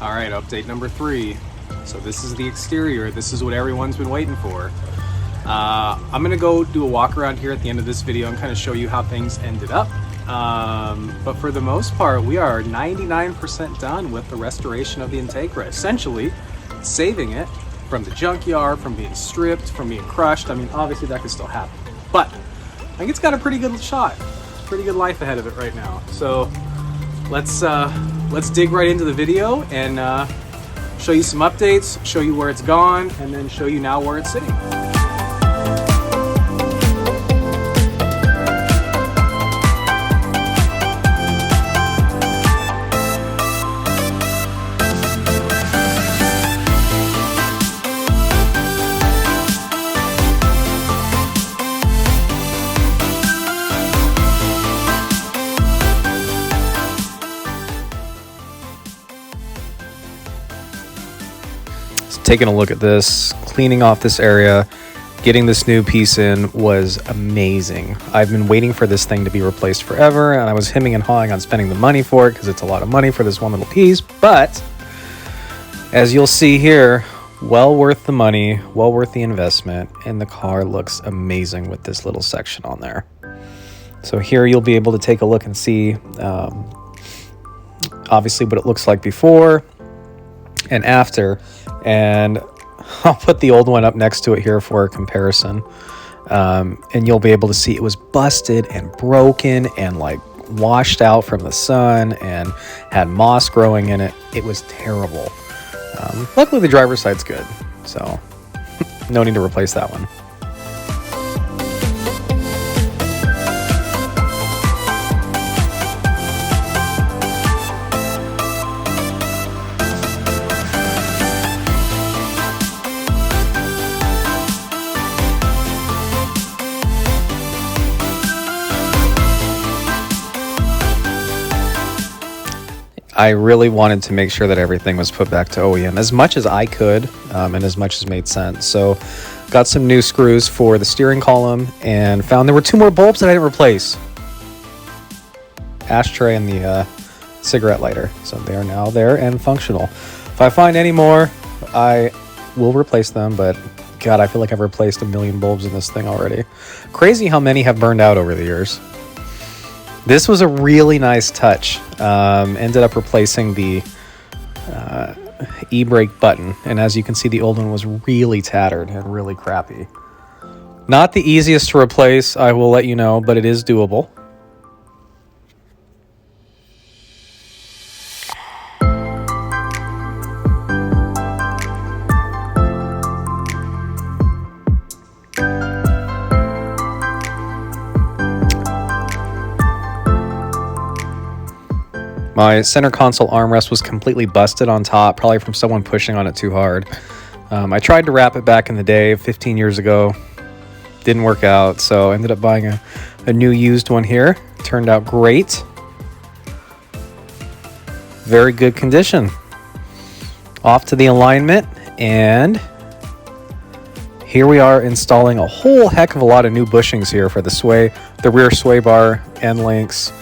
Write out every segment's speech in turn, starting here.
All right, update number 3. So this is the exterior. This is what everyone's been waiting for. I'm gonna go do a walk around here at the end of this video and kind of show you how things ended up. But for the most part, we are 99% done with the restoration of the Integra, essentially saving it from the junkyard, from being stripped, from being crushed. I mean, obviously that could still happen, but I think it's got a pretty good shot, pretty good life ahead of it right now. So let's dig right into the video and show you some updates, show you where it's gone, and then show you now where it's sitting. Taking a look at this, cleaning off this area, getting this new piece in was amazing. I've been waiting for this thing to be replaced forever, and I was hemming and hawing on spending the money for it because it's a lot of money for this one little piece. But as you'll see here, well worth the money, well worth the investment, and the car looks amazing with this little section on there. So here you'll be able to take a look and see obviously what it looks like before and after. And I'll put the old one up next to it here for a comparison. And you'll be able to see it was busted and broken and like washed out from the sun and had moss growing in it. It was terrible. Luckily the driver's side's good, so no need to replace that one. I really wanted to make sure that everything was put back to OEM as much as I could, and as much as made sense. So got some new screws for the steering column and found there were 2 more bulbs that I didn't replace. Ashtray and the cigarette lighter. So they are now there and functional. If I find any more, I will replace them, but God, I feel like I've replaced 1 million bulbs in this thing already. Crazy how many have burned out over the years. This was a really nice touch. Ended up replacing the e-brake button, and as you can see, the old one was really tattered and really crappy. Not the easiest to replace, I will let you know, but it is doable. My center console armrest was completely busted on top, probably from someone pushing on it too hard. I tried to wrap it back in the day, 15 years ago. Didn't work out, so I ended up buying a new used one here. Turned out great. Very good condition. Off to the alignment, and here we are installing a whole heck of a lot of new bushings here for the rear sway bar end links.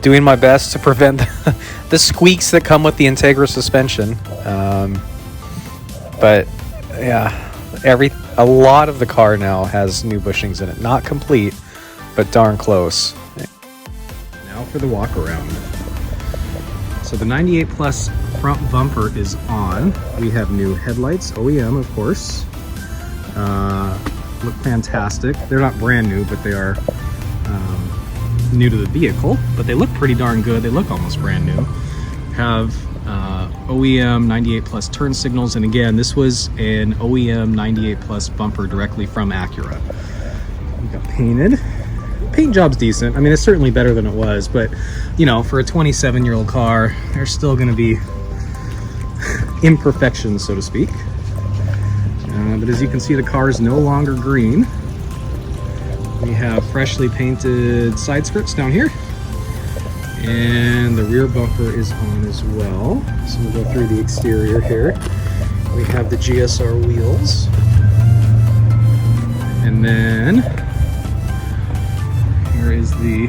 Doing my best to prevent the squeaks that come with the Integra suspension. But yeah, a lot of the car now has new bushings in it. Not complete, but darn close. Now for the walk around. So the 98 Plus front bumper is on. We have new headlights, OEM of course. Look fantastic. They're not brand new, but they are new to the vehicle, but they look pretty darn good. They look almost brand new. Have OEM 98 Plus turn signals, and again, this was an OEM 98 Plus bumper directly from Acura. We got painted. Paint job's decent. I mean, it's certainly better than it was, but you know, for a 27-year-old car, there's still going to be imperfections, so to speak. But as you can see, the car is no longer green. We have freshly painted side skirts down here, and the rear bumper is on as well. So we'll go through the exterior here. We have the GSR wheels, and then here is the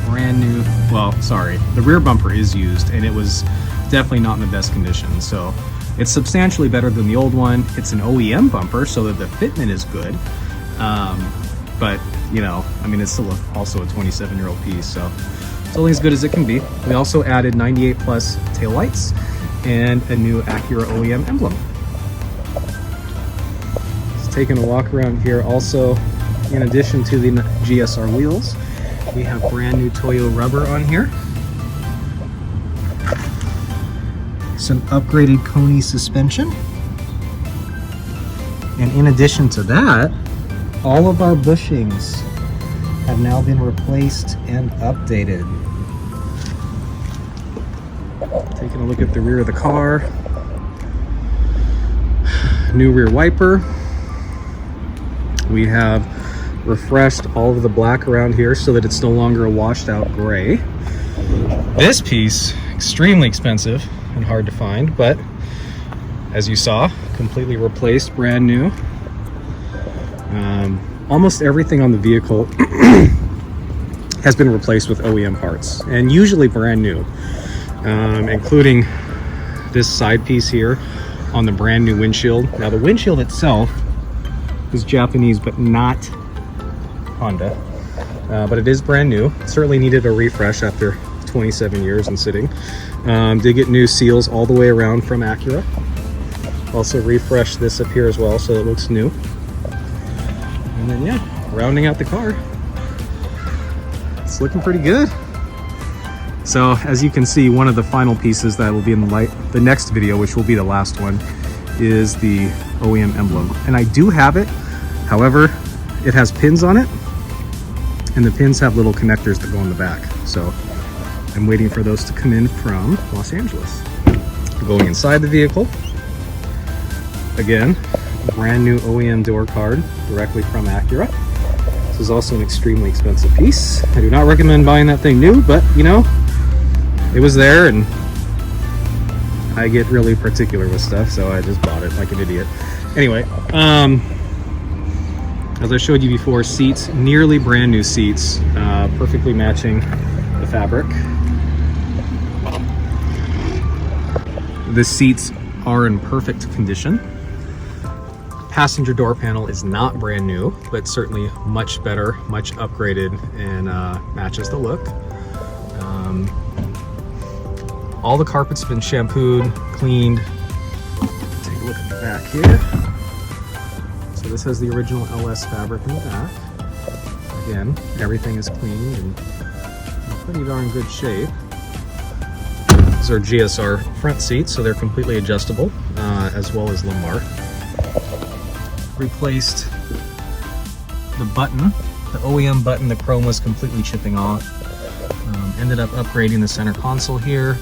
brand new, well, sorry, the rear bumper is used and it was definitely not in the best condition. So it's substantially better than the old one. It's an OEM bumper, so that the fitment is good. But you know, I mean, it's still also a 27-year-old piece, so it's only as good as it can be. We also added 98 plus taillights and a new Acura OEM emblem. Just taking a walk around here. Also, in addition to the GSR wheels, we have brand new Toyo rubber on here. Some upgraded Koni suspension. And in addition to that, all of our bushings have now been replaced and updated. Taking a look at the rear of the car. New rear wiper. We have refreshed all of the black around here so that it's no longer a washed out gray. This piece, extremely expensive and hard to find, but as you saw, completely replaced, brand new. Almost everything on the vehicle has been replaced with OEM parts, and usually brand new, including this side piece here on the brand new windshield. Now the windshield itself is Japanese, but not Honda, but it is brand new. It certainly needed a refresh after 27 years and sitting. Did get new seals all the way around from Acura. Also refreshed this up here as well, so it looks new. And then yeah, rounding out the car, it's looking pretty good. So as you can see, one of the final pieces that will be in the next video, which will be the last one, is the OEM emblem. And I do have it, however, it has pins on it, and the pins have little connectors that go in the back. So I'm waiting for those to come in from Los Angeles. Going inside the vehicle, again, brand new OEM door card directly from Acura. This is also an extremely expensive piece. I do not recommend buying that thing new, but you know, it was there and I get really particular with stuff, so I just bought it like an idiot. Anyway, as I showed you before, seats, nearly brand new seats, perfectly matching the fabric. The seats are in perfect condition. Passenger door panel is not brand new, but certainly much better, much upgraded, and matches the look. All the carpets have been shampooed, cleaned. Take a look at the back here. So this has the original LS fabric in the back. Again, everything is cleaned and in pretty darn good shape. These are GSR front seats, so they're completely adjustable, as well as lumbar. Replaced the button, the OEM button, the chrome was completely chipping off. Ended up upgrading the center console here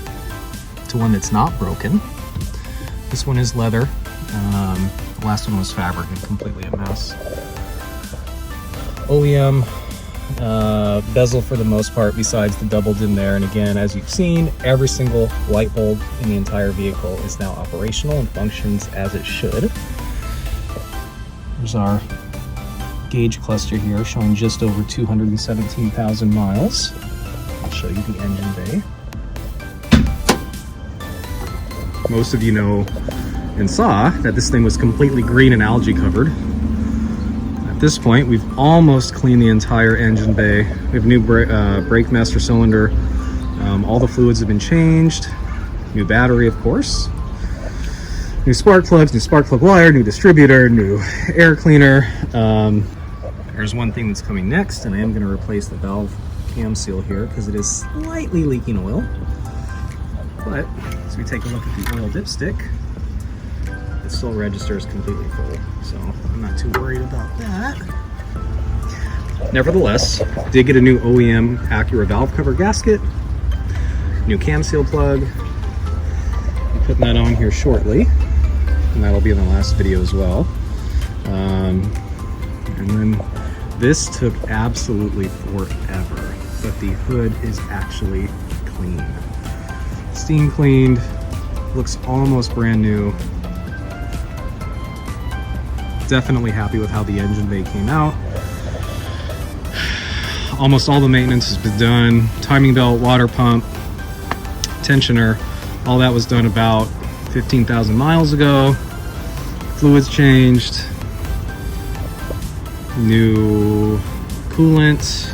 to one that's not broken. This one is leather. The last one was fabric and completely a mess. OEM bezel for the most part, besides the doubled in there. And again, as you've seen, every single light bulb in the entire vehicle is now operational and functions as it should. There's our gauge cluster here showing just over 217,000 miles. I'll show you the engine bay. Most of you know and saw that this thing was completely green and algae covered. At this point, we've almost cleaned the entire engine bay. We have new brake master cylinder. All the fluids have been changed. New battery, of course. New spark plugs, new spark plug wire, new distributor, new air cleaner. There's one thing that's coming next, and I am going to replace the valve cam seal here because it is slightly leaking oil. But as we take a look at the oil dipstick, it still registers completely full, so I'm not too worried about that. Nevertheless, did get a new OEM Acura valve cover gasket, new cam seal plug. I'm putting that on here shortly, and that'll be in the last video as well. And then this took absolutely forever, but the hood is actually clean. Steam cleaned, looks almost brand new. Definitely happy with how the engine bay came out. almost all the maintenance has been done. Timing belt, water pump, tensioner, all that was done about 15,000 miles ago. Fluids changed, new coolant,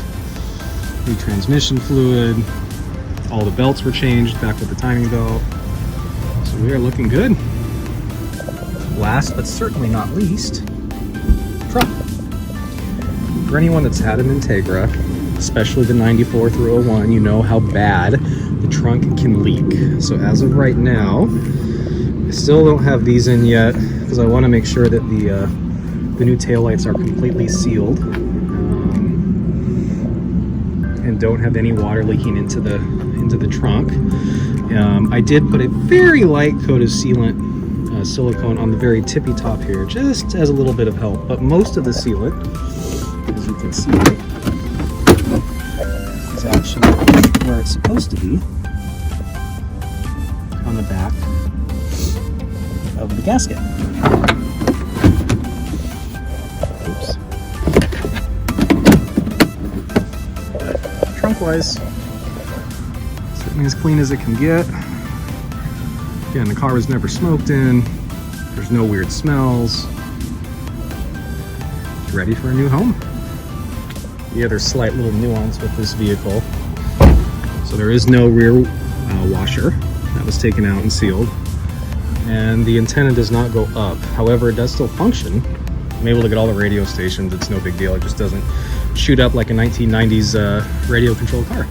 new transmission fluid, all the belts were changed back with the timing belt. So we are looking good. Last but certainly not least, trunk. For anyone that's had an Integra, especially the 94 through 01, you know how bad the trunk can leak. So as of right now, I still don't have these in yet because I want to make sure that the new taillights are completely sealed and don't have any water leaking into the trunk. I did put a very light coat of sealant silicone on the very tippy top here, just as a little bit of help, but most of the sealant, as you can see, is actually where it's supposed to be, on the back of the gasket. Oops. Trunk-wise, certainly as clean as it can get. Again, the car was never smoked in. There's no weird smells. It's ready for a new home. The other slight little nuance with this vehicle, so there is no rear washer. That was taken out and sealed. And the antenna does not go up. However, it does still function. I'm able to get all the radio stations. It's no big deal. It just doesn't shoot up like a 1990s radio controlled car.